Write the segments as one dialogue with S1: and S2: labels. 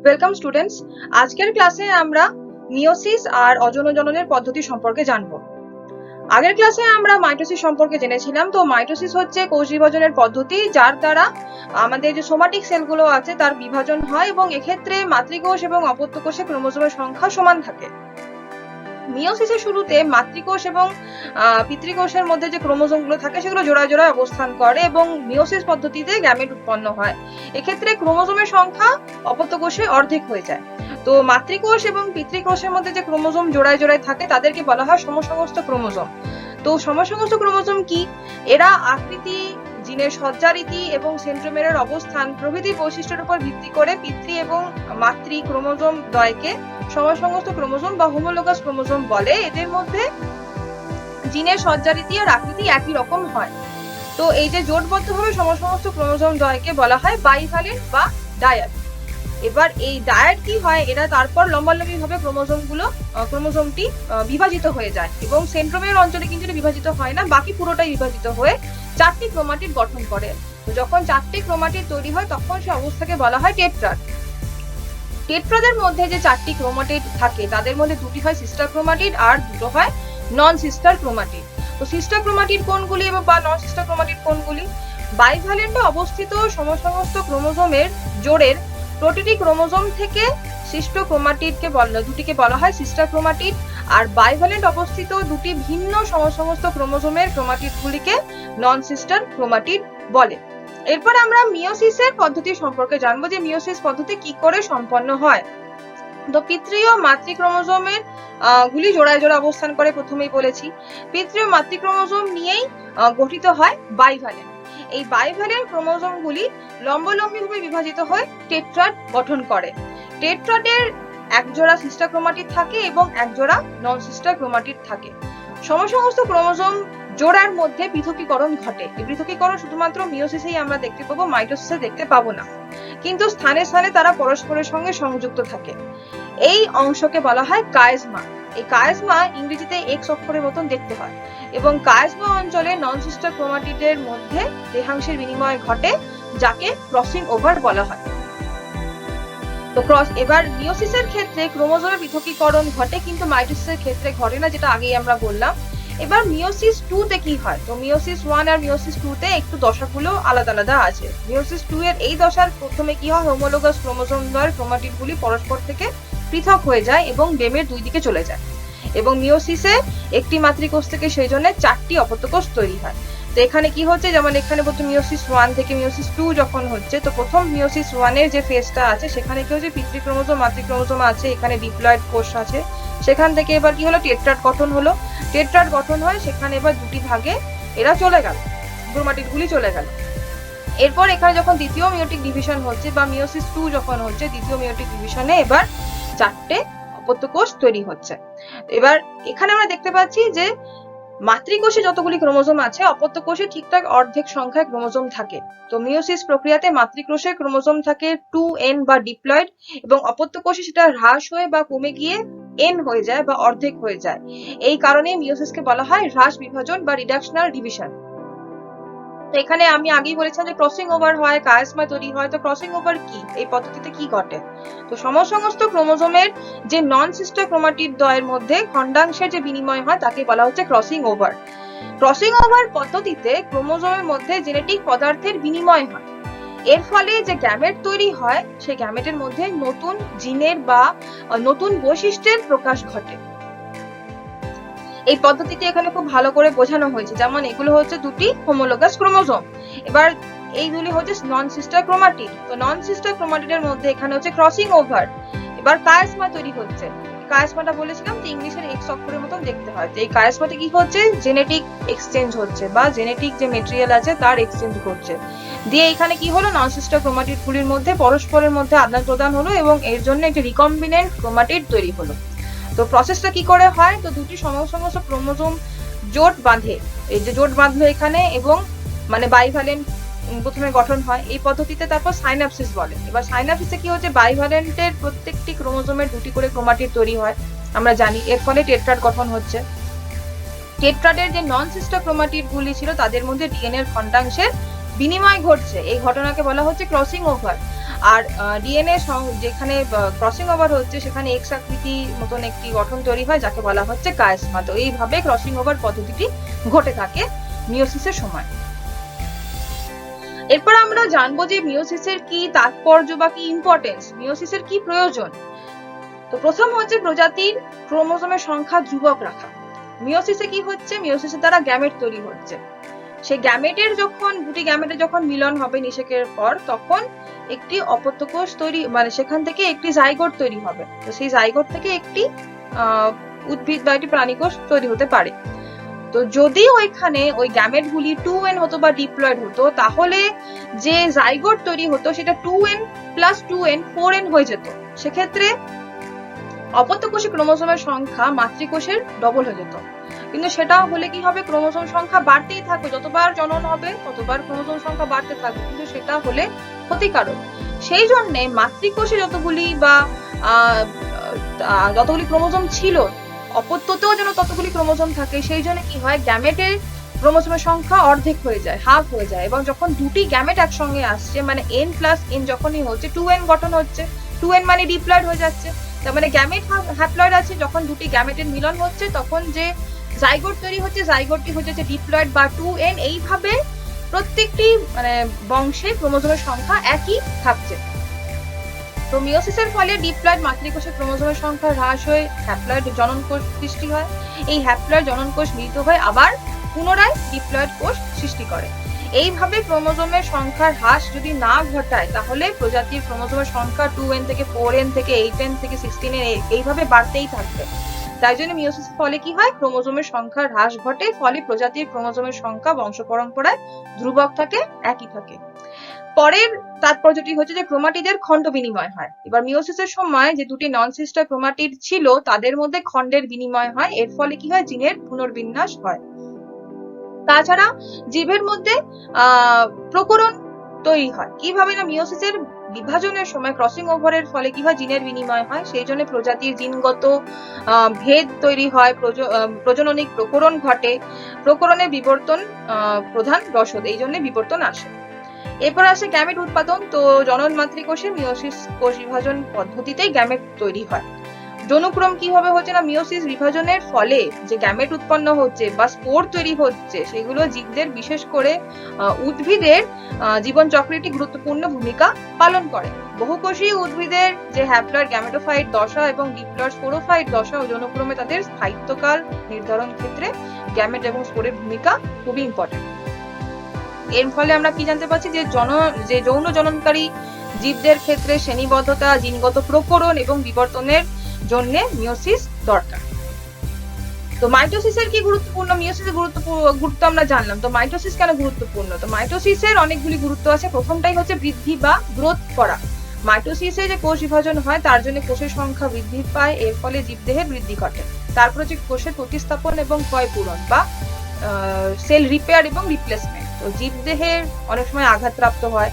S1: Welcome students. আজকের ক্লাসে আমরা মিওসিস আর অজনজননের পদ্ধতি সম্পর্কে জানবো। আগের ক্লাসে আমরা মাইটোসিস সম্পর্কে জেনেছিলাম। তো মাইটোসিস হচ্ছে কোষ বিভাজনের পদ্ধতি, যার দ্বারা আমাদের যে সোমাটিক সেলগুলো আছে তার বিভাজন হয় এবং এক্ষেত্রে মাতৃকোষ এবং অপত্য কোষে ক্রোমোজোমের সংখ্যা সমান থাকে। মিওসিসের শুরুতে মাতৃকোষ এবং পিতৃকোষের মধ্যে যে ক্রোমোজোমগুলো থাকে সেগুলো জোড়ায় জোড়ায় অবস্থান করে এবং মিওসিস পদ্ধতিতে গ্যামেট উৎপন্ন হয়। এক্ষেত্রে ক্রোমোজোমের সংখ্যা অপত্য কোষে অর্ধেক হয়ে যায়। তো মাতৃকোষ এবং পিতৃকোষের মধ্যে যে ক্রোমোজোম জোড়ায় জোড়ায় থাকে তাদেরকে বলা হয় সমসংস্থ ক্রোমোজোম। তো সমসংস্থ ক্রোমোজোম কি? এরা আকৃতি, জিনের সজ্জারীতি এবং সেন্ট্রোমেরের অবস্থান প্রভৃতি বৈশিষ্ট্যের উপর ভিত্তি করে পিতৃ এবং মাতৃ ক্রোমোজোম দ্বয়কে সমসংস্থ ক্রোমোজোম বা হোমোলোগাস ক্রোমোজোম বলে। এদের মধ্যে জিনের সজ্জারীতি আর আকৃতি একই রকম হয়। তো এই যে জোটবদ্ধভাবে সমসংস্থ ক্রোমোজোম দ্বয়কে বলা হয় বাইভ্যালেন্ট বা ডায়াড। এবার এই ডায়াড কি হয়, এরা তারপর লম্বালম্বি ভাবে ক্রোমোজোমটি বিভাজিত হয়ে যায় এবং সেন্ট্রোমের অঞ্চলে কিন্তু বিভাজিত হয় না, বাকি পুরোটাই বিভাজিত হয়ে 4টি ক্রোমাটিড গঠন করে। তো যখন 4টি ক্রোমাটিড তৈরি হয় তখন সে অবস্থাকে বলা হয় টেট্রাড। টেট্রাদের মধ্যে যে 4টি ক্রোমাটিড থাকে তাদের মধ্যে 2টি হয় সিস্টার ক্রোমাটিড আর 2টো হয় নন সিস্টার ক্রোমাটিড। তো সিস্টার ক্রোমাটিড কোনগুলি বা নন সিস্টার ক্রোমাটিড কোনগুলি? বাইভ্যালেন্টে অবস্থিত সমসংস্থ ক্রোমোজোমের জোড়ের প্রতিটি ক্রোমোজোম থেকে সৃষ্ট ক্রোমাটিডকে দুটিকে বলা হয় সিস্টার ক্রোমাটিড, আর বাইভ্যালেন্ট অবস্থিত দুটি ভিন্ন সমসংস্থ ক্রোমোজোমের ক্রোমাটিডগুলিকে নন সিস্টার ক্রোমাটিড বলে। এরপর আমরা মিওসিসের পদ্ধতি সম্পর্কে জানবো যে মিওসিস পদ্ধতি কি করে সম্পন্ন হয়। তো পিতৃ ও মাতৃ ক্রোমোজোমের গুলি জোড়ায় জোড়া অবস্থান করে, প্রথমেই বলেছি। পিতৃ ও মাতৃ ক্রোমোজোম নিয়েই গঠিত হয় বাইভ্যালেন্ট। এই বাইভ্যালেন্ট ক্রোমোজোমগুলি লম্বালম্বিভাবে বিভাজিত হয়ে টেট্রাড গঠন করে। টেট্রাডের একজোড়া সিস্টার ক্রোমাটিড থাকে এবং একজোড়া নন সিস্টার ক্রোমাটিড থাকে। সমসংস্থ ক্রোমোজোম জোড়ার মধ্যে পৃথকীকরণ ঘটে। এই পৃথকীকরণ শুধুমাত্র মিওসিসেই আমরা দেখতে পাবো, মাইটোসিসে দেখতে পাবো না, কিন্তু স্থানে স্থানে তারা পরস্পরের সঙ্গে সংযুক্ত থাকে। এই অংশকে বলা হয় কায়েজমা। এই কায়েজমা ইংরেজিতে এক্স অক্ষরের মতন দেখতে হয় এবং কায়েজমা অঞ্চলে নন সিস্টার ক্রোমাটিডের মধ্যে দেহাংশের বিনিময় ঘটে, যাকে ক্রসিং ওভার বলা হয়। তো এবার মিওসিসের ক্ষেত্রে ক্রোমোজোমের পৃথকীকরণ ঘটে, কিন্তু মাইটোসিসের ক্ষেত্রে ঘটে না, যেটা আগেই আমরা বললাম। এবার মিওসিস 2 তে কি হয়? তো মিওসিস 1 আর মিওসিস 2 তে একটু দশাগুলো আলাদা আলাদা আছে। মিওসিস 2 এর এই দশার প্রথমে কি হয়, হোমোলোগাস ক্রোমোজোম দ্বয়ের ক্রোমাটিডগুলি পরস্পর থেকে পৃথক হয়ে যায় এবং ডেমের দুই দিকে চলে যায়। এবং মিওসিসে একটি মাতৃকোষ থেকে সেই জন্য 4টি অপত্য কোষ তৈরি হয়। তো এখানে কি হচ্ছে, যেমন এখানে প্রথম মিওসিস 1 থেকে মিওসিস 2 যখন হচ্ছে, তো প্রথম মিওসিস 1 এর যে ফেজটা আছে সেখানে কি হচ্ছে, পিতৃ ক্রোমোজোম মাতৃ ক্রোমোজোম আছে, এখানে ডিপ্লয়েড কোষ আছে। সেখান থেকে এবার কি হলো, টেট্রাড গঠন হলো। টেট্রাড গঠন হয়, সেখানে এবার দুটি ভাগে এরা চলে গেল, ক্রোমাটিডগুলি চলে গেল। এরপর এখানে যখন দ্বিতীয় মিওটিক ডিভিশন হচ্ছে বা মিওসিস 2 যখন হচ্ছে, দ্বিতীয় মিওটিক ডিভিশনে এবার 4টে অপত্য কোষ তৈরি হচ্ছে। এবার এখানে আমরা দেখতে পাচ্ছি যে মাতৃকোষে যতগুলি ক্রোমোজোম আছে, অপত্য কোষে ঠিকঠাক অর্ধেক সংখ্যায় ক্রোমোজোম থাকে। তো মিওসিস প্রক্রিয়াতে মাতৃকোষে ক্রোমোজোম থাকে 2n বা ডিপ্লয়েড, এবং অপত্য কোষে সেটা হ্রাস হয়ে বা কমে গিয়ে n হয়ে যায় বা অর্ধেক হয়ে যায়। এই কারণে মিওসিসকে বলা হয় হ্রাস বিভাজন বা রিডাকশনাল ডিভিশন। তো এখানে আমি আগেই বলেছিলাম যে ক্রসিং ওভার হয়, কায়েজমা তৈরি হয়। তো ক্রসিং ওভার কি, এই পদ্ধতিতে কি ঘটে? তো সমসংস্থ ক্রোমোজোমের যে নন সিস্টার ক্রোমাটিড দ্বয়ের মধ্যে খন্ডাংশের যে বিনিময় হয় তাকে বলা হচ্ছে ক্রসিং ওভার। ক্রসিং ওভার পদ্ধতিতে ক্রোমোজোমের মধ্যে জেনেটিক পদার্থের বিনিময় হয়। এর ফলে যে গ্যামেট তৈরি হয়, সেই গ্যামেটের মধ্যে নতুন জিনের বা নতুন বৈশিষ্ট্যের প্রকাশ ঘটে। এই পদ্ধতিটি এখানে খুব ভালো করে বোঝানো হয়েছে। যেমন এগুলো হচ্ছে দুটি হোমোলোগাস ক্রোমোজোম, এবার এইগুলি হচ্ছে নন সিস্টার ক্রোমাটিড। তো নন সিস্টার ক্রোমাটিডের মধ্যে এখানে হচ্ছে ক্রসিং ওভার, এবার কায়েজমা তৈরি হচ্ছে। কায়েজমাটা বলেছিলাম যে ইংলিশের এক্স অক্ষরের মতন দেখতে হয়। তো এই কায়েজমাতে কি হচ্ছে, জেনেটিক এক্সচেঞ্জ হচ্ছে বা জেনেটিক যে মেটেরিয়াল আছে তার এক্সচেঞ্জ করছে। দিয়ে এখানে কি হলো, নন সিস্টার ক্রোমাটিড গুলির মধ্যে পরস্পরের মধ্যে আদান প্রদান হলো এবং এর জন্য একটি রিকম্বিনেন্ট ক্রোমাটিড তৈরি হলো। তো প্রসেসটা কি করে হয়, তো দুটি সমসংস্থ ক্রোমোজোম জোট বাঁধে, এই যে জোট বাঁধলো এখানে, এবং মানে বাইভ্যালেন্ট প্রথমে গঠন হয়। এই পদ্ধতিতে তারপর সাইনাপসিস বলে। এবার সাইনাপসিসে কি হচ্ছে, বাইভ্যালেন্টের প্রত্যেকটি ক্রোমোজোমের দুটি করে ক্রোমাটিড তৈরি হয়, আমরা জানি। এর ফলে টেট্রাড গঠন হচ্ছে। টেট্রাডের যে নন সিস্টার ক্রোমাটিড গুলি ছিল তাদের মধ্যে ডিএনএ এর খন্ডাংশের বিনিময় ঘটছে। এই ঘটনাকে বলা হচ্ছে ক্রসিং ওভার। আর ডিএনএ যেখানে ক্রসিং ওভার হচ্ছে সেখানে এক্স আকৃতি মতন একটি গঠন তৈরি হয় যাকে বলা হচ্ছে কায়েসমা। তো এইভাবে ক্রসিং ওভার পদ্ধতিটি ঘটে থাকে মিওসিসের সময়। এরপর আমরা জানবো যে মিওসিসের কি তাৎপর্য বা কি ইম্পর্টেন্স, মিওসিসের কি প্রয়োজন। তো প্রথম হচ্ছে প্রজাতির ক্রোমোজোমের সংখ্যা ধ্রুবক রাখা। মিওসিসে কি হচ্ছে, মিওসিসের দ্বারা গ্যামেট তৈরি হচ্ছে। সেই গ্যামেটের যখন দুটি গ্যামেটের যখন মিলন হবে নিষেকের পর, তখন একটি অপত্য কোষ তৈরি, মানে সেখান থেকে একটি জাইগোট তৈরি হবে। তো সেই জাইগোট থেকে একটি উদ্ভিদ বা একটি প্রাণী কোষ তৈরি হতে পারে। তো যদি ওইখানে ওই গ্যামেট গুলি 2n হতো বা ডিপ্লয়েড হতো, তাহলে যে জাইগোট তৈরি হতো সেটা 2n প্লাস 2n 4n হয়ে যেত। সেক্ষেত্রে অপত্য কোষে ক্রোমোজোমের সংখ্যা মাতৃকোষের ডবল হয়ে যেত। কিন্তু সেটা হলে কি হবে, ক্রোমোজোম সংখ্যা বাড়তেই থাকবে, যতবার জনন হবে ততবার ক্রোমোজোম সংখ্যা বাড়তে থাকবে, কিন্তু সেটা হলে ক্ষতিকারক। সেই জন্য মাতৃকোষে যতগুলি ক্রোমোজোম ছিল, অপত্যতেও যেন ততগুলি ক্রোমোজোম থাকে। সেই জন্য কি হয়, গ্যামেটের ক্রোমোজোমের সংখ্যা অর্ধেক হয়ে যায়, হাফ হয়ে যায়। এবং যখন দুটি গ্যামেট একসঙ্গে আসছে, মানে n প্লাস n যখনই হচ্ছে, 2n গঠন হচ্ছে, 2n মানে ডিপ্লয়েড হয়ে যাচ্ছে। তার মানে গ্যামেট হ্যাপ্লয়েড আছে, যখন দুটি গ্যামেটের মিলন হচ্ছে তখন যে জাইগোট তৈরি হচ্ছে, জাইগোটটি হচ্ছে ডিপ্লয়েড বা 2n। এইভাবে প্রত্যেকটি মানে বংশে ক্রোমোজোমের সংখ্যা একই থাকছে। তো মিওসিসের ফলে ডিপ্লয়েড মাতৃকোষের ক্রোমোজোমের সংখ্যা হ্রাস হয়ে হ্যাপ্লয়েড জনন কোষ সৃষ্টি হয়। এই হ্যাপ্লয়েড জনন কোষ মিলিত হয়ে আবার পুনরায় ডিপ্লয়েড কোষ সৃষ্টি করে। এইভাবে ক্রোমোজোমের সংখ্যার হ্রাস যদি না ঘটায়, তাহলে প্রজাতির ক্রোমোজোমের সংখ্যা 2n থেকে 4n থেকে 8n থেকে 16n এইভাবে বাড়তেই থাকবে। তাই জন্য মিওসিসের ফলে কি হয়, ক্রোমোজোমের সংখ্যার হ্রাস ঘটে, ফলে প্রজাতির ক্রোমোজোমের সংখ্যা বংশ পরম্পরায় ধ্রুবক থাকে, একই থাকে। পরের তাৎপর্যটি হচ্ছে যে ক্রোমাটিডের খণ্ড বিনিময় হয়। এবার মিওসিসের সময় যে দুটি নন সিস্টার ক্রোমাটিড ছিল তাদের মধ্যে খণ্ডের বিনিময় হয়। এর ফলে কি হয়, জিনের পুনর্বিন্যাস হয়। তাছাড়া জীবের মধ্যে প্রকরণ তৈরি হয়। কিভাবে না, মিওসিসের বিভাজনের সময় ক্রসিং ওভারের ফলে কি হয়, জিনের বিনিময় হয়। সেই জন্য প্রজাতির জিনগত ভেদ তৈরি হয়, প্রজননিক প্রকরণ ঘটে, প্রকরণের বিবর্তন প্রধান রসদ, এই জন্য বিবর্তন আসে। এরপর আসে গ্যামেট উৎপাদন। তো জনন মাতৃকোষে মিওসিস কোষ বিভাজন পদ্ধতিতেই গ্যামেট তৈরি হয়। যৌনক্রম কিভাবে হচ্ছে না, মিওসিস বিভাজনের ফলে যে গ্যামেট উৎপন্ন হচ্ছে বা স্পোর তৈরি হচ্ছে, সেগুলো জীবদের, বিশেষ করে উদ্ভিদের জীবন চক্রে একটি গুরুত্বপূর্ণ ভূমিকা পালন করে। বহুকোষী উদ্ভিদের যে হ্যাপ্লয়েড গ্যামেটোফাইট দশা এবং ডিপ্লয়েড স্পোরোফাইট দশা ও যৌনক্রমে তাদের স্থায়িত্বকাল নির্ধারণ ক্ষেত্রে গ্যামেট এবং স্পোরের ভূমিকা খুবই ইম্পর্টেন্ট। এর ফলে আমরা কি জানতে পারছি, যে যৌন জননকারী জীবদের ক্ষেত্রে শ্রেণীবদ্ধতা, জিনগত প্রকরণ এবং বিবর্তনের জন্য মিওসিস দরকার। তো মাইটোসিসের কি গুরুত্বপূর্ণ, মিওসিসের গুরুত্ব আমরা জানলাম। তো মাইটোসিস কেন গুরুত্বপূর্ণ? তো মাইটোসিসের অনেকগুলি গুরুত্ব আছে। প্রথমটাই হচ্ছে বৃদ্ধি বা গ্রোথ করা। মাইটোসিসে যে কোষ বিভাজন হয় তার জন্য কোষের সংখ্যা বৃদ্ধি পায়, এর ফলে জীবদেহের বৃদ্ধি ঘটে। তারপর হচ্ছে কোষের প্রতিস্থাপন এবং ক্ষয় পূরণ বা সেল রিপেয়ার এবং রিপ্লেসমেন্ট। তো জীবদেহের অনেক সময় আঘাতপ্রাপ্ত হয়,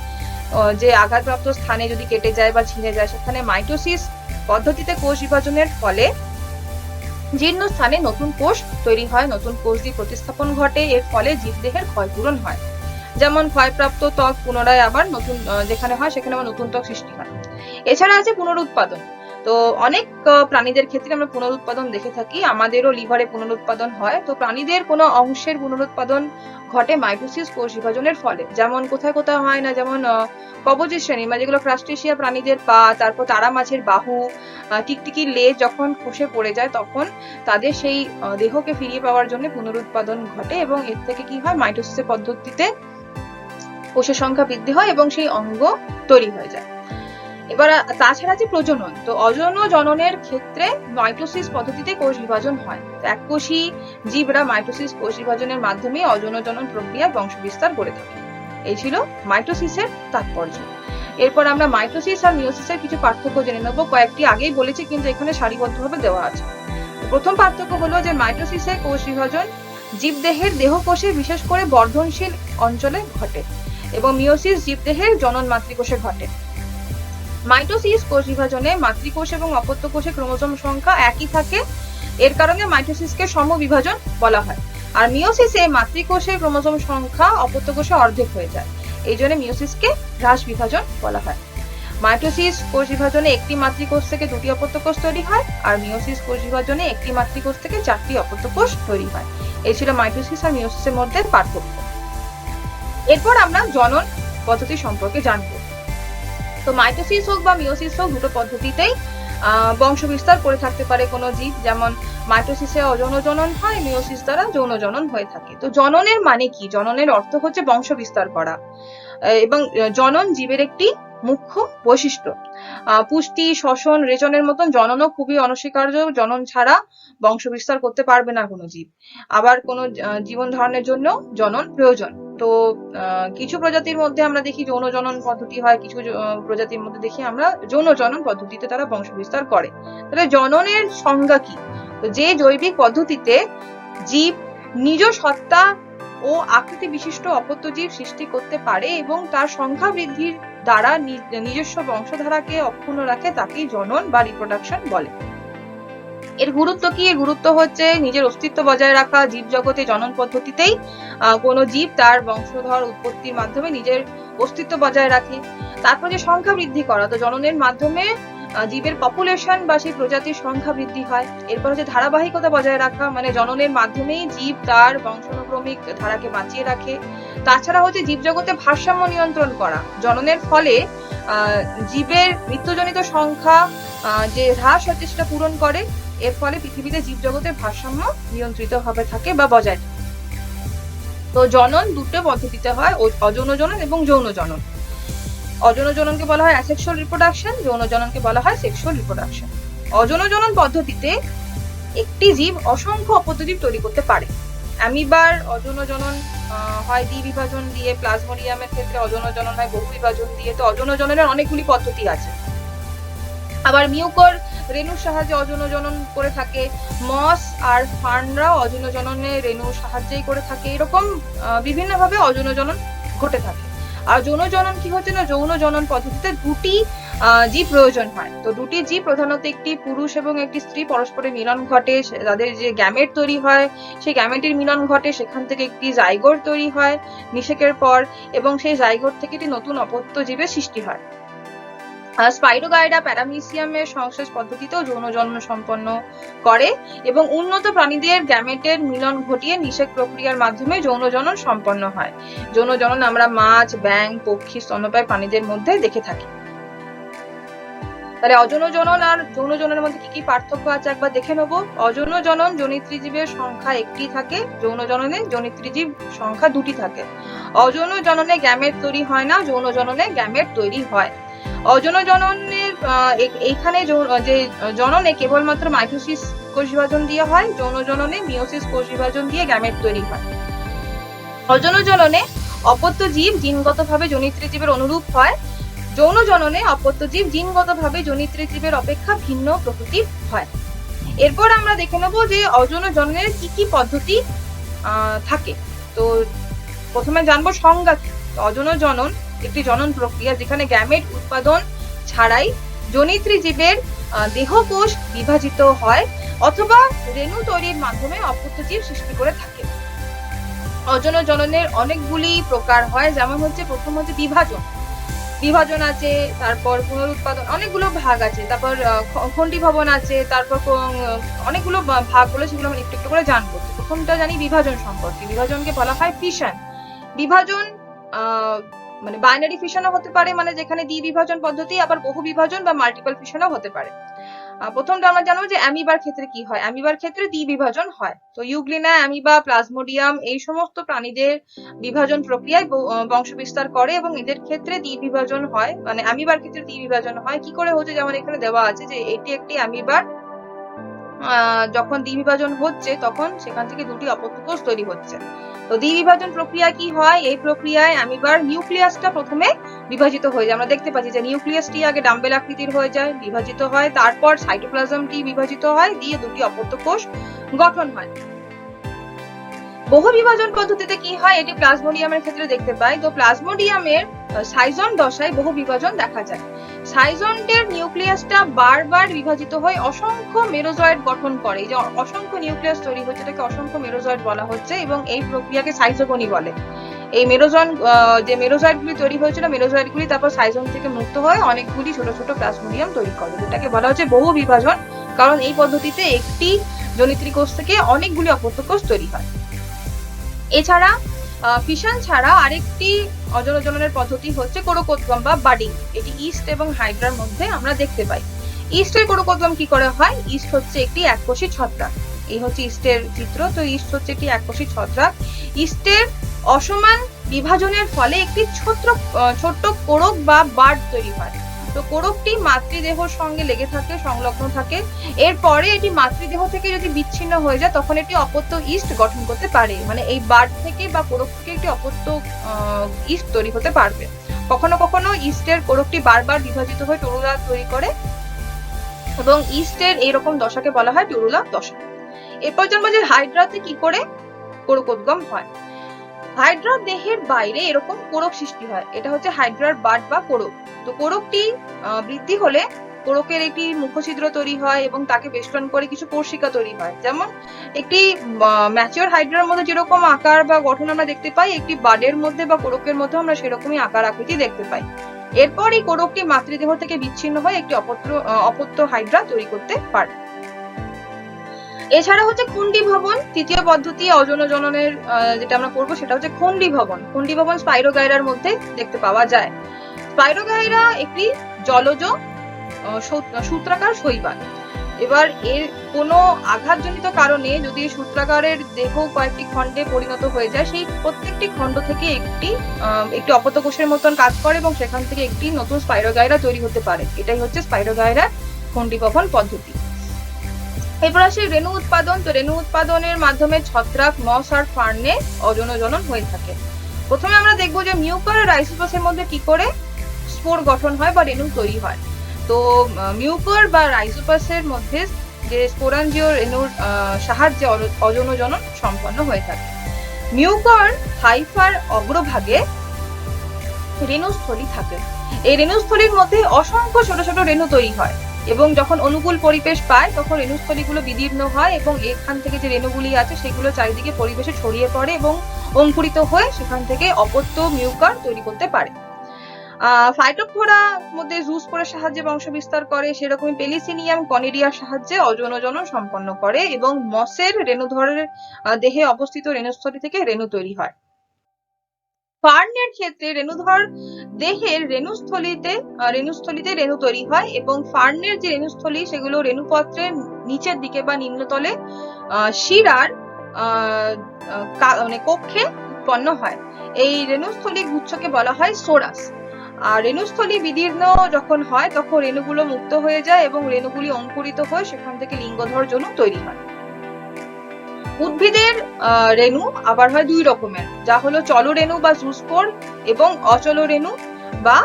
S1: যে আঘাতপ্রাপ্ত স্থানে যদি কেটে যায় বা ছিঁড়ে যায়, সেখানে মাইটোসিস পদ্ধতিতে কোষ বিভাজনের ফলে জীর্ণ স্থানে নতুন কোষ তৈরি হয়, নতুন কোষ দিয়ে প্রতিস্থাপন ঘটে। এর ফলে জীবদেহের ক্ষয়পূরণ হয়, যেমন ক্ষয়প্রাপ্ত ত্বক পুনরায় আবার নতুন যেখানে হয় সেখানে আবার নতুন ত্বক সৃষ্টি হয়। এছাড়া আছে পুনরুৎপাদন। তো অনেক প্রাণীদের ক্ষেত্রে আমরা পুনরুৎপাদন দেখে থাকি, আমাদেরও লিভারে পুনরুৎপাদন হয়। তো প্রাণীদের কোনো অংশের পুনরুৎপাদন ঘটে মাইটোসিস কোষ বিভাজনের ফলে। যেমন কোথায় কোথায় হয় না, যেমন কবচের শ্রেণী, মানে যেগুলো ক্রাস্টেসিয়া প্রাণীদের পা, তারপর তারা মাছের বাহু, টিকটিকির লেজ যখন খসে পড়ে যায়, তখন তাদের সেই দেহকে ফিরিয়ে পাওয়ার জন্য পুনরুৎপাদন ঘটে, এবং এর থেকে কি হয়, মাইটোসিসের পদ্ধতিতে কোষের সংখ্যা বৃদ্ধি হয় এবং সেই অঙ্গ তৈরি হয়ে যায়। এবার তাছাড়া যে প্রজনন, তো অযৌন জননের ক্ষেত্রে মাইটোসিস পদ্ধতিতে কোষ বিভাজন হয়। এককোষী জীবরা মাইটোসিস কোষ বিভাজনের মাধ্যমে অযৌন জনন প্রক্রিয়া বংশ বিস্তার করে থাকে। এই ছিল মাইটোসিসের তাৎপর্য। এরপর আমরা মাইটোসিস আর মিওসিসের কিছু পার্থক্য জেনে নেব। কয়েকটি আগেই বলেছি, কিন্তু এখানে সারিবদ্ধভাবে দেওয়া আছে। প্রথম পার্থক্য হলো যে মাইটোসিসে কোষ বিভাজন জীবদেহের দেহকোষে, বিশেষ করে বর্ধনশীল অঞ্চলে ঘটে, এবং মিওসিস জীবদেহের জনন মাতৃকোষে ঘটে। মাইটোসিস কোষ বিভাজনে মাতৃকোষ এবং অপত্য কোষে ক্রোমোজোম সংখ্যা একই থাকে, এর কারণে মাইটোসিসকে সমবিভাজন বলা হয়। আর মিওসিসে মাতৃকোষে ক্রোমোজোম সংখ্যা অপত্য কোষে অর্ধেক হয়ে যায়, এই জন্য মিওসিসকে হ্রাস বিভাজন বলা হয়। মাইটোসিস কোষ বিভাজনে একটি মাতৃকোষ থেকে দুটি অপত্য কোষ তৈরি হয়, আর মিওসিস কোষ বিভাজনে একটি মাতৃকোষ থেকে চারটি অপত্য কোষ তৈরি হয়। এই ছিল মাইটোসিস আর মিওসিসের মধ্যে পার্থক্য। এরপর আমরা জনন পদ্ধতি সম্পর্কে জানবো। তো মাইটোসিস হোক বা মিওসিস হোক, দুটো পদ্ধতিতেই বংশ বিস্তার করে থাকতে পারে কোনো জীব। যেমন মাইটোসিসে অযৌন জনন হয়, মিওসিস দ্বারা যৌন জনন হয়ে থাকে। তো জননের মানে কি? জননের অর্থ হচ্ছে বংশ বিস্তার করা, এবং জনন জীবের একটি মুখ্য বৈশিষ্ট্য। পুষ্টি, শ্বসন, রেচনের মতন জননও খুবই অনস্বীকার্য। জনন ছাড়া বংশ বিস্তার করতে পারবে না কোনো জীব। আবার কোনো জীবন ধারণের জন্য জনন প্রয়োজন। তো কিছু প্রজাতির মধ্যে আমরা দেখি যৌন জনন পদ্ধতি হয়, কিছু প্রজাতির মধ্যে দেখি আমরা যৌন জনন পদ্ধতিতে তারা বংশ বিস্তার করে। তাহলে জননের সংজ্ঞা কি? তো যে জৈবিক পদ্ধতিতে জীব নিজ সত্তা ও আকৃতি বিশিষ্ট অপত্য জীব সৃষ্টি করতে পারে এবং তার সংখ্যা বৃদ্ধির দ্বারা নিজস্ব বংশধারাকে অক্ষুণ্ণ রাখে, তাকেই জনন বা রিপ্রোডাকশন বলে। এর গুরুত্ব কি? এর গুরুত্ব হচ্ছে নিজের অস্তিত্ব বজায় রাখা। জীব জগতে জনন পদ্ধতিতেই কোনো জীব তার বংশধর উৎপত্তির মাধ্যমে নিজের অস্তিত্ব বজায় রাখে। তারপর যে সংখ্যা বৃদ্ধি করা, তো জননের মাধ্যমে জীবের পপুলেশন বা সেই প্রজাতির সংখ্যা বৃদ্ধি হয়। এরপর হচ্ছে ধারাবাহিকতা বজায় রাখা, মানে জননের মাধ্যমেই জীব তার বংশানুক্রমিক ধারাকে বাঁচিয়ে রাখে। তাছাড়া হচ্ছে জীব জগতে ভারসাম্য নিয়ন্ত্রণ করা। জননের ফলে জীবের মৃত্যুজনিত সংখ্যা যে হ্রাস হচ্ছে সেটা পূরণ করে। এর ফলে পৃথিবীতে জীব জগতের ভারসাম্য নিয়ন্ত্রিত ভাবে থাকে বা বজায় থাকে। তো জনন দুটো পদ্ধতিতে হয়, অযৌন জনন এবং যৌন জনন। অযৌন জননকে বলা হয় অ্যাসেক্সুয়াল রিপ্রোডাকশন, যৌন জননকে বলা হয় সেক্সুয়াল রিপ্রোডাকশন। অযৌন জনন পদ্ধতিতে একটি জীব অসংখ্য অপত্য জীব তৈরি করতে পারে। অ্যামিবার অযৌন জনন হয় দ্বিবিভাজন দিয়ে, প্লাজমোডিয়ামের ক্ষেত্রে অযৌন জনন হয় বহু বিভাজন দিয়ে। তো অযৌন জননের অনেকগুলি পদ্ধতি আছে। আবার মিউকর রেণুর সাহায্যে অযৌন জনন করে থাকে। মস আর ফার্নরাও অযৌন জননে রেণুর সাহায্যেই করে থাকে। এরকম বিভিন্ন ভাবে অযৌন জনন ঘটে থাকে। আর যৌন জনন কি হচ্ছে না, যৌন জনন পদ্ধতিতে দুটি জীব প্রয়োজন হয়। তো দুটি জীব, প্রধানত একটি পুরুষ এবং একটি স্ত্রী, পরস্পরের মিলন ঘটে, তাদের যে গ্যামেট তৈরি হয় সেই গ্যামেটের মিলন ঘটে, সেখান থেকে একটি জাইগোট তৈরি হয় নিষেকের পর, এবং সেই জাইগোট থেকে একটি নতুন অপত্য জীবের সৃষ্টি হয়। স্পাইরোগাইডা প্যারামিসিয়ামের সংশ্লেষ পদ্ধতিতেও যৌন জনন সম্পন্ন করে, এবং উন্নত প্রাণীদের গ্যামেটের মিলন ঘটিয়ে নিষেক প্রক্রিয়ার মাধ্যমে যৌন জনন সম্পন্ন হয়। যৌন জনন আমরা মাছ, ব্যাঙ, পক্ষী, স্তন্যপায়ী প্রাণীদের মধ্যে দেখে থাকি। তাহলে অযৌন জনন আর যৌন জননের মধ্যে কি কি পার্থক্য আছে একবার দেখে নেবো। অযৌন জনন জনিত্রী জীবের সংখ্যা একটি থাকে, যৌন জননে জনিত্রী জীব সংখ্যা দুটি থাকে। অযৌন জননে গ্যামেট তৈরি হয় না, যৌন জননে গ্যামেট তৈরি হয়। অযৌন জননের এইখানে যে জননে কেবলমাত্র মাইটোসিস কোষ বিভাজন দিয়ে হয়, যৌন জননে মিওসিস কোষ বিভাজন দিয়ে গ্যামেট তৈরি হয়। অযৌন জননে অপত্য জীব জিনগতভাবে জনিত্রী জীবের অনুরূপ হয়, যৌন জননে অপত্য জীব জিনগতভাবে জনিত্রী জীবের অপেক্ষা ভিন্ন প্রকৃতির হয়। এরপর আমরা দেখে নেব যে অযৌন জননের কি কি পদ্ধতি থাকে। তো প্রথমে জানবো সংজ্ঞা কি। অযৌন জনন একটি জনন প্রক্রিয়া যেখানে গ্যামেট উৎপাদন ছাড়াই জনিত্রী জীবের দেহকোষ বিভাজিত হয় অথবা রেণু তৈরির মাধ্যমে অপত্য জীব সৃষ্টি করে থাকে। অযৌন জননের অনেকগুলি প্রকার হয়, যেমন হচ্ছে প্রথম হচ্ছে বিভাজন আছে, তারপর পুনরুৎপাদন, অনেকগুলো ভাগ আছে, তারপর খণ্ডীভবন আছে, তারপর অনেকগুলো ভাগ হলো, সেগুলো আমরা একটু একটু করে জানবো। প্রথমটা জানি বিভাজন সম্পর্কে। বিভাজনকে বলা হয় ফিশন। বিভাজন মানে বাইনারি ফিশনও হতে পারে, মানে যেখানে দ্বিবিভাজন পদ্ধতি, আবার বহু বিভাজন বা মাল্টিপল ফিশনও হতে পারে। প্রথমটা আমরা জানবো যে অ্যামিবার ক্ষেত্রে কি হয়। অ্যামিবার ক্ষেত্রে দ্বিবিভাজন হয়। তো ইউগ্লিনা, অ্যামিবা, প্লাজমোডিয়াম এই সমস্ত প্রাণীদের বিভাজন প্রক্রিয়ায় বংশ বিস্তার করে এবং এদের ক্ষেত্রে দ্বিবিভাজন হয়, মানে অ্যামিবার ক্ষেত্রে দ্বিবিভাজন হয়। কি করে হচ্ছে, যেমন এখানে দেওয়া আছে যে এটি একটি অ্যামিবার, যখন দ্বিবিভাজন হচ্ছে তখন সেখান থেকে দুটি অপত্য কোষ তৈরি হচ্ছে। তো দ্বিবিভাজন প্রক্রিয়া কি হয়, এই প্রক্রিয়ায় অ্যামিবার নিউক্লিয়াসটা প্রথমে বিভাজিত হয়ে যায়। আমরা দেখতে পাচ্ছি যে নিউক্লিয়াসটি আগে ডাম্বেল আকৃতির হয়ে যায়, বিভাজিত হয়, তারপর সাইটোপ্লাজমটি বিভাজিত হয়, দিয়ে দুটি অপত্য কোষ গঠন হয়। বহু বিভাজন পদ্ধতিতে কি হয়, এটি প্লাজমোডিয়ামের ক্ষেত্রে দেখতে পাই। তো প্লাজমোডিয়ামের সাইজন দশায় বহু বিভাজন দেখা যায়। সাইজন্টের নিউক্লিয়াসটা বারবার বিভাজিত হয়ে অসংখ্য মেরোজয়েড গঠন করে। এই যে অসংখ্য নিউক্লিয়াস তৈরি হচ্ছে এটাকে অসংখ্য মেরোজয়েড বলা হচ্ছে, এবং এই প্রক্রিয়াকে সাইজোগনি বলে। এই যে মেরোজয়েডগুলি তৈরি হয়েছিল, মেরোজয়েডগুলি তারপর সাইজম থেকে মুক্ত হয়ে অনেকগুলি ছোট ছোট প্লাজমোডিয়াম তৈরি করে, যেটাকে বলা হচ্ছে বহু বিভাজন। কারণ এই পদ্ধতিতে একটি জনিত্রী কোষ থেকে অনেকগুলি অপত্য কোষ তৈরি হয়। এছাড়া ফিশন ছাড়া আরেকটি অজনজননের পদ্ধতি হচ্ছে কোরকোদ্গম বা বাডিং। এটি ইস্ট এবং হাইড্রার মধ্যে আমরা দেখতে পাই। ইস্টের কোরকোদ্গম কি করে হয়? ইস্ট হচ্ছে একটি এককোষী ছত্রাক। এই হচ্ছে ইস্টের চিত্র। তো ইস্ট হচ্ছে একটি এককোষী ছত্রাক। ইস্টের অসমান বিভাজনের ফলে একটি ছোট্ট কোরক বা বার্ড তৈরি হয়। তো কোরকটি মাতৃদেহর সঙ্গে লেগে থাকে, সংলগ্ন থাকে। এরপরে এটি মাতৃদেহ থেকে যদি বিচ্ছিন্ন হয়ে যায় তখন এটি অপত্য ইস্ট গঠন করতে পারে। মানে এই বার্ড থেকে বা কোরক থেকে একটি অপত্য ইস্ট তৈরি হতে পারবে। কখনো কখনো ইস্টের কোরকটি বারবার বিভাজিত হয়ে টরুলা তৈরি করে এবং ইস্টের এইরকম দশাকে বলা হয় টরুলা দশা। এরপর জানবো যে হাইড্রাতে কি করে কোরকোদ্গম হয়। হাইড্রার দেহের বাইরে এরকম কোরক সৃষ্টি হয়, এটা হচ্ছে হাইড্রার বার্ড বা কোরক। তো কোরকটি বৃদ্ধি হলে কোরকের একটি মুখছিদ্র তৈরি হয় এবং তাকে বেষ্টন করে কিছু কোষিকা তৈরি হয়। যেমন একটি ম্যাচিওর হাইড্রার মধ্যে যেরকম আকার বা গঠন আমরা দেখতে পাই, একটি বার্ডের মধ্যে বা কোরকের মধ্যে আমরা সেরকমই আকার আকৃতি দেখতে পাই। এরপর এই কোরকটি মাতৃদেহ থেকে বিচ্ছিন্ন হয়ে একটি অপত্য হাইড্রা তৈরি করতে পারে। এছাড়া হচ্ছে খণ্ডীভবন, তৃতীয় পদ্ধতি অজনজননের যেটা আমরা পড়বো সেটা হচ্ছে খণ্ডীভবন। খণ্ডীভবন স্পাইরোগাইরার মধ্যে দেখতে পাওয়া যায়। স্পাইরোগাইরা একটি জলজ সূত্রাকার শৈবাল। এবার এর কোনো আঘাতজনিত কারণে যদি সূত্রাকারের দেহ কয়েকটি খণ্ডে পরিণত হয়ে যায়, সেই প্রত্যেকটি খণ্ড থেকে একটি অপত্য কোষের মতন কাজ করে এবং সেখান থেকে একটি নতুন স্পাইরোগাইরা তৈরি হতে পারে। এটাই হচ্ছে স্পাইরোগাইরার খণ্ডীভবন পদ্ধতি। এরপর আসে রেণু উৎপাদন। তো রেণু উৎপাদনের মাধ্যমে ছত্রাক, মস আর ফার্নে অজনজনন হয়ে থাকে। প্রথমে আমরা দেখবো যে মিউকার আর রাইজোপাসের মধ্যে কি করে স্পোর গঠন হয় বা রেণু তৈরি হয়। তো মিউকার বা রাইজোপাসের মধ্যে যে স্পোরাঞ্জিও রেণুর সাহায্যে অজনজনন সম্পন্ন হয়ে থাকে। মিউকার হাইফার অগ্রভাগে রেণুস্থলী থাকে। এই রেণুস্থলীর মধ্যে অসংখ্য ছোট ছোট রেণু তৈরি হয় এবং যখন অনুকূল পরিবেশ পায় তখন রেণুস্থলীগুলো বিদীর্ণ হয় এবং এখান থেকে যে রেণুগুলি আছে সেগুলো চারিদিকে পরিবেশে ছড়িয়ে পড়ে এবং অঙ্কুরিত হয়ে সেখান থেকে অপত্য মিউকার তৈরি করতে পারে। ফাইটোপথোরা মধ্যে জুস্পোরের সাহায্যে বংশ বিস্তার করে, সেরকমই পেলিসিনিয়াম কনিডিয়ার সাহায্যে অজনজনন সম্পন্ন করে এবং মসের রেণুধরের দেহে অবস্থিত রেণুস্থলী থেকে রেণু তৈরি হয়। ফার্নের ক্ষেত্রে রেণুধর দেহের রেণুস্থলীতে রেণু তৈরি হয় এবং ফার্নের যে রেণুস্থলী সেগুলো রেণুপত্রের নিচের দিকে বা নিম্নতলে শিরার মানে কক্ষে উৎপন্ন হয়। এই রেণুস্থলী গুচ্ছকে বলা হয় সোরাস। আর রেণুস্থলী বিদীর্ণ যখন হয় তখন রেণুগুলো মুক্ত হয়ে যায় এবং রেণুগুলি অঙ্কুরিত হয়ে সেখান থেকে লিঙ্গধর যৌন তৈরি হয়। উদ্ভিদের রেণু আবার হয় দুই রকমের, যা হলো চলরেণু বা জুস্পোর এবং অচলরেণু বা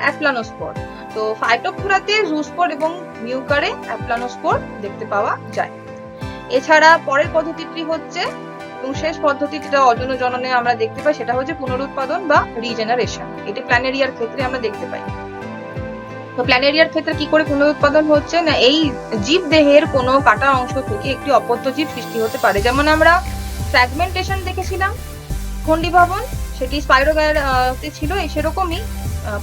S1: অ্যাপ্লানোস্পোর। তো ফাইটোপথোরাতে জুস্পোর এবং মিউকারে অ্যাপ্লানোস্পোর দেখতে পাওয়া যায়। এছাড়া পরের পদ্ধতিটি হচ্ছে এবং শেষ পদ্ধতি যেটা অজনজননে আমরা দেখতে পাই সেটা হচ্ছে পুনরুৎপাদন বা রিজেনারেশন। এটি প্ল্যানেরিয়ার ক্ষেত্রে আমরা দেখতে পাই। তো প্ল্যানেরিয়ার ক্ষেত্রে কি করে পুনরুৎপাদন হচ্ছে না, এই জীব দেহের কোনো কাটা অংশ থেকে একটি অপত্য জীব সৃষ্টি হতে পারে। যেমন আমরা ফ্র্যাগমেন্টেশন দেখেছিলাম খণ্ডীভবন, সেটি স্পাইরোগাইরাতে ছিল, সেরকমই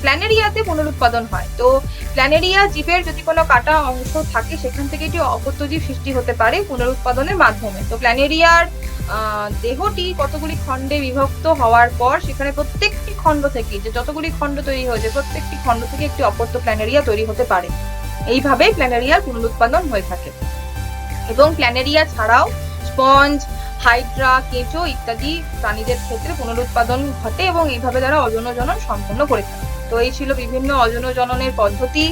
S1: প্ল্যানেরিয়াতে পুনরুৎপাদন হয়। তো প্ল্যানেরিয়া জীবের যদি কোনো কাটা অংশ থাকে সেখান থেকে একটি অপত্য জীব সৃষ্টি হতে পারে পুনরুৎপাদনের মাধ্যমে। তো প্ল্যানেরিয়ার দেহটি কতগুলি খণ্ডে বিভক্ত হওয়ার পর সেখানে প্রত্যেকটি খণ্ড থেকে যে যতগুলি খণ্ড তৈরি হয়েছে প্রত্যেকটি খণ্ড থেকে একটি অপত্য প্ল্যানেরিয়া তৈরি হতে পারে। এইভাবে প্ল্যানেরিয়ার পুনরুৎপাদন হয়ে থাকে। এবং প্ল্যানেরিয়া ছাড়াও স্পঞ্জ, হাইড্রা, কেঁচো ইত্যাদি প্রাণীদের ক্ষেত্রে পুনরুৎপাদন ঘটে এবং এইভাবে তারা অজনজনন সম্পন্ন করে থাকে। তো এই ছিল বিভিন্ন অজনজননের পদ্ধতি।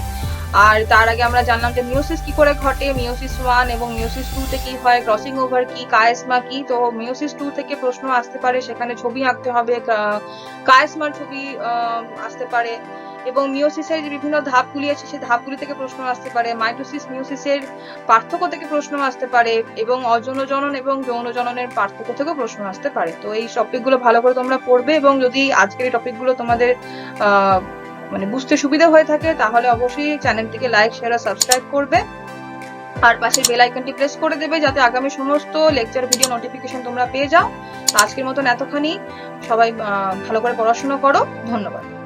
S1: আর তার আগে আমরা জানলাম যে মিওসিস কি করে ঘটে, মিওসিস 1 এবং মিওসিস 2 তে কি হয়, ক্রসিং ওভার কি, কায়েসমা কি। তো মিওসিস 2 থেকে প্রশ্ন আসতে পারে, সেখানে ছবি আঁকতে হবে, কায়েসমার ছবি আসতে পারে এবং মিওসিসের যে বিভিন্ন ধাপগুলি আছে সেই ধাপগুলি থেকে প্রশ্ন আসতে পারে। মাইটোসিস মিওসিসের পার্থক্য থেকে প্রশ্ন আসতে পারে এবং অজনজনন এবং যৌনজননের পার্থক্য থেকেও প্রশ্ন আসতে পারে। তো এই টপিকগুলো ভালো করে তোমরা পড়বে এবং যদি আজকের এই টপিকগুলো তোমাদের মানে বুঝতে সুবিধা হয়ে থাকে তাহলে অবশ্যই চ্যানেলটিকে লাইক, শেয়ার আর সাবস্ক্রাইব করবে। আর পাশের বেল আইকনটি প্রেস করে দেবে যাতে আগামী সমস্ত লেকচার ভিডিও নোটিফিকেশন তোমরা পেয়ে যাও। আজকের মতন এতখানি, সবাই ভালো করে পড়াশোনা করো। ধন্যবাদ।